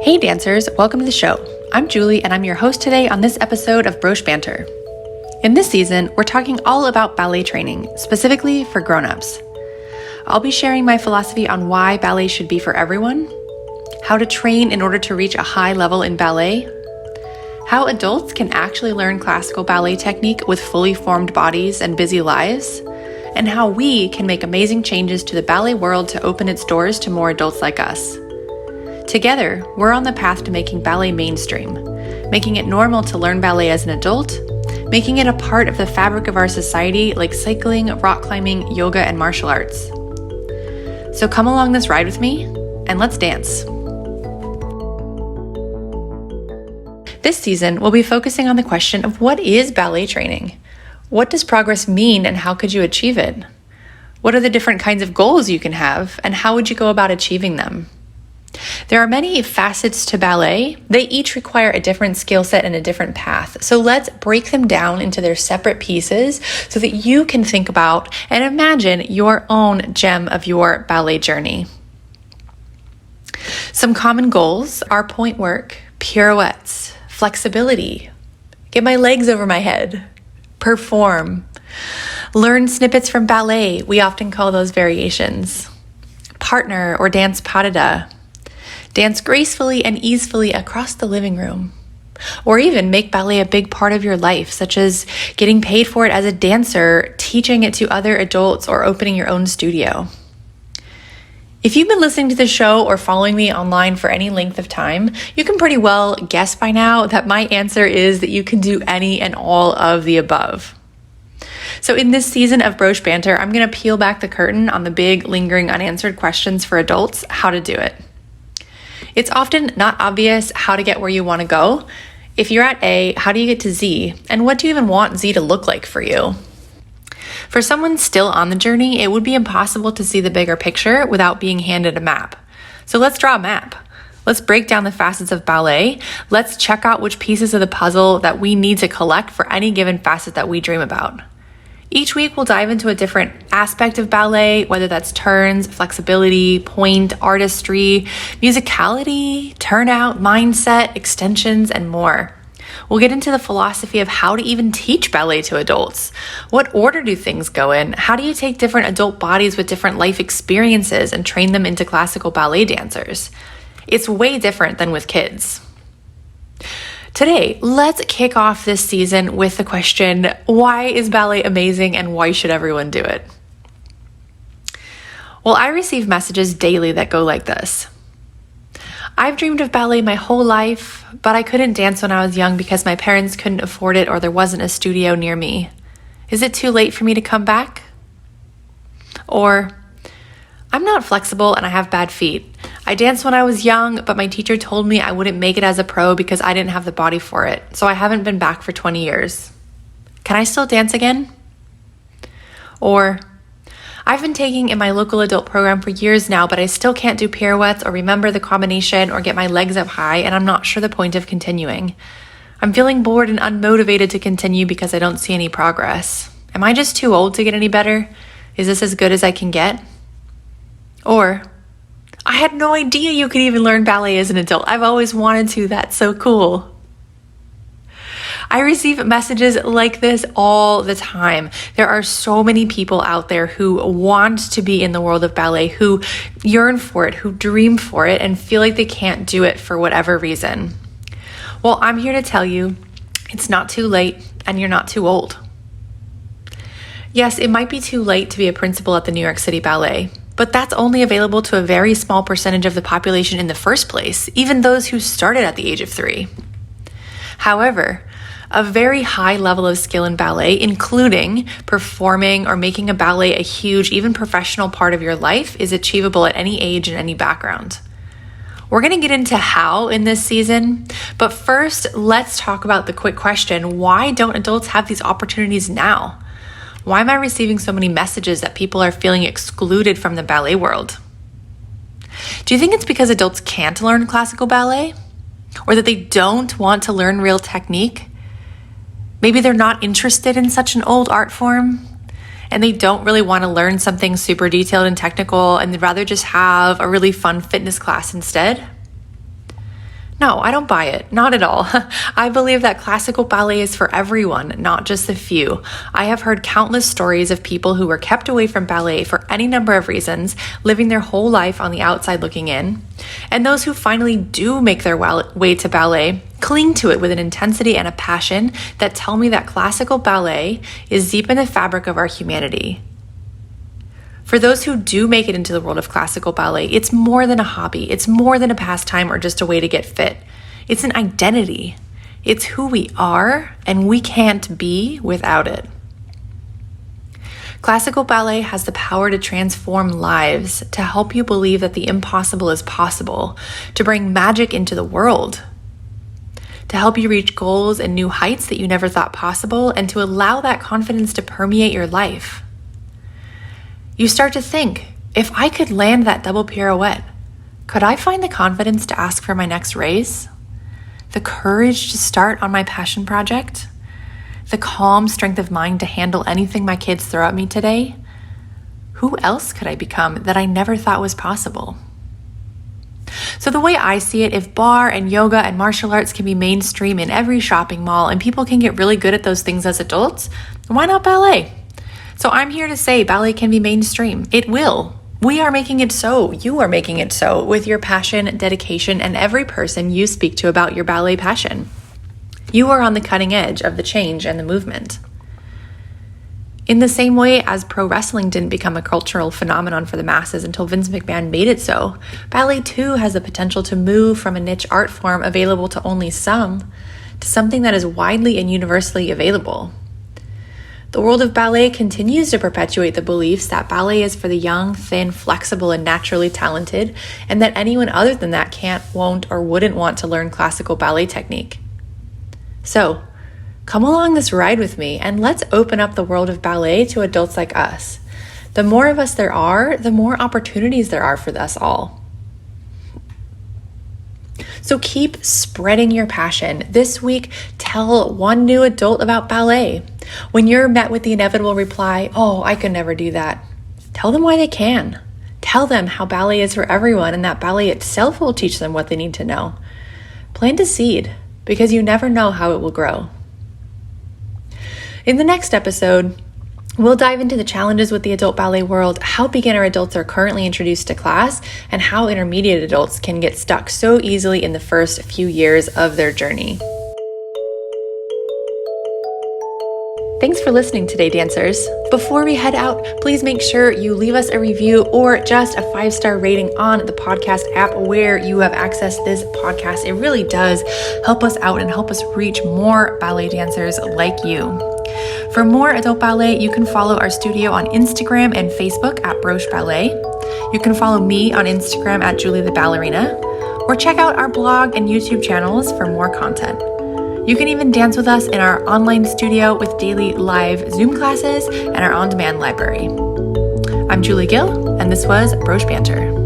Hey dancers, welcome to the show. I'm Julie and I'm your host today on this episode of Broche Banter. In this season, we're talking all about ballet training, specifically for grown-ups. I'll be sharing my philosophy on why ballet should be for everyone, how to train in order to reach a high level in ballet, how adults can actually learn classical ballet technique with fully formed bodies and busy lives, and how we can make amazing changes to the ballet world to open its doors to more adults like us. Together, we're on the path to making ballet mainstream, making it normal to learn ballet as an adult, making it a part of the fabric of our society like cycling, rock climbing, yoga, and martial arts. So come along this ride with me, and let's dance. This season, we'll be focusing on the question of what is ballet training? What does progress mean and how could you achieve it? What are the different kinds of goals you can have and how would you go about achieving them? There are many facets to ballet. They each require a different skill set and a different path. So let's break them down into their separate pieces so that you can think about and imagine your own gem of your ballet journey. Some common goals are point work, pirouettes, flexibility, get my legs over my head, perform, learn snippets from ballet. We often call those variations. Partner or dance pas de deux. Dance gracefully and easily across the living room. Or even make ballet a big part of your life, such as getting paid for it as a dancer, teaching it to other adults, or opening your own studio. If you've been listening to the show or following me online for any length of time, you can pretty well guess by now that my answer is that you can do any and all of the above. So in this season of Broche Banter, I'm going to peel back the curtain on the big, lingering, unanswered questions for adults, how to do it. It's often not obvious how to get where you want to go. If you're at A, how do you get to Z? And what do you even want Z to look like for you? For someone still on the journey, it would be impossible to see the bigger picture without being handed a map. So let's draw a map. Let's break down the facets of ballet. Let's check out which pieces of the puzzle that we need to collect for any given facet that we dream about. Each week, we'll dive into a different aspect of ballet, whether that's turns, flexibility, point, artistry, musicality, turnout, mindset, extensions, and more. We'll get into the philosophy of how to even teach ballet to adults. What order do things go in? How do you take different adult bodies with different life experiences and train them into classical ballet dancers? It's way different than with kids. Today, let's kick off this season with the question, why is ballet amazing and why should everyone do it? Well, I receive messages daily that go like this. I've dreamed of ballet my whole life, but I couldn't dance when I was young because my parents couldn't afford it or there wasn't a studio near me. Is it too late for me to come back? Or, I'm not flexible and I have bad feet. I danced when I was young, but my teacher told me I wouldn't make it as a pro because I didn't have the body for it, so I haven't been back for 20 years. Can I still dance again? Or, I've been taking in my local adult program for years now, but I still can't do pirouettes or remember the combination or get my legs up high, and I'm not sure the point of continuing. I'm feeling bored and unmotivated to continue because I don't see any progress. Am I just too old to get any better? Is this as good as I can get? Or, I had no idea you could even learn ballet as an adult. I've always wanted to. That's so cool. I receive messages like this all the time. There are so many people out there who want to be in the world of ballet, who yearn for it, who dream for it, and feel like they can't do it for whatever reason. Well, I'm here to tell you, it's not too late and you're not too old. Yes, it might be too late to be a principal at the New York City Ballet, but that's only available to a very small percentage of the population in the first place, even those who started at the age of 3. However, a very high level of skill in ballet, including performing or making a ballet a huge, even professional part of your life, is achievable at any age and any background. We're going to get into how in this season, but first, let's talk about the quick question, why don't adults have these opportunities now? Why am I receiving so many messages that people are feeling excluded from the ballet world? Do you think it's because adults can't learn classical ballet? Or that they don't want to learn real technique? Maybe they're not interested in such an old art form and they don't really want to learn something super detailed and technical and they'd rather just have a really fun fitness class instead? No, I don't buy it. Not at all. I believe that classical ballet is for everyone, not just the few. I have heard countless stories of people who were kept away from ballet for any number of reasons, living their whole life on the outside looking in. And those who finally do make their way to ballet cling to it with an intensity and a passion that tell me that classical ballet is deep in the fabric of our humanity. For those who do make it into the world of classical ballet, it's more than a hobby. It's more than a pastime or just a way to get fit. It's an identity. It's who we are, and we can't be without it. Classical ballet has the power to transform lives, to help you believe that the impossible is possible, to bring magic into the world, to help you reach goals and new heights that you never thought possible, and to allow that confidence to permeate your life. You start to think, if I could land that double pirouette, could I find the confidence to ask for my next raise? The courage to start on my passion project? The calm strength of mind to handle anything my kids throw at me today? Who else could I become that I never thought was possible? So the way I see it, if barre and yoga and martial arts can be mainstream in every shopping mall and people can get really good at those things as adults, why not ballet? So I'm here to say ballet can be mainstream. It will. We are making it so. You are making it so with your passion, dedication, and every person you speak to about your ballet passion. You are on the cutting edge of the change and the movement. In the same way as pro wrestling didn't become a cultural phenomenon for the masses until Vince McMahon made it so, ballet too has the potential to move from a niche art form available to only some to something that is widely and universally available. The world of ballet continues to perpetuate the beliefs that ballet is for the young, thin, flexible, and naturally talented, and that anyone other than that can't, won't, or wouldn't want to learn classical ballet technique. So, come along this ride with me, and let's open up the world of ballet to adults like us. The more of us there are, the more opportunities there are for us all. So keep spreading your passion. This week, tell one new adult about ballet. When you're met with the inevitable reply, "Oh, I could never do that," tell them why they can. Tell them how ballet is for everyone and that ballet itself will teach them what they need to know. Plant a seed, because you never know how it will grow. In the next episode, we'll dive into the challenges with the adult ballet world, how beginner adults are currently introduced to class, and how intermediate adults can get stuck so easily in the first few years of their journey. Thanks for listening today, dancers. Before we head out, please make sure you leave us a review or just a 5-star rating on the podcast app where you have accessed this podcast. It really does help us out and help us reach more ballet dancers like you. For more adult ballet, you can follow our studio on Instagram and Facebook at Broche Ballet. You can follow me on Instagram at Julie the Ballerina, or check out our blog and YouTube channels for more content. You can even dance with us in our online studio with daily live Zoom classes and our on-demand library. I'm Julie Gill, and this was Broche Banter.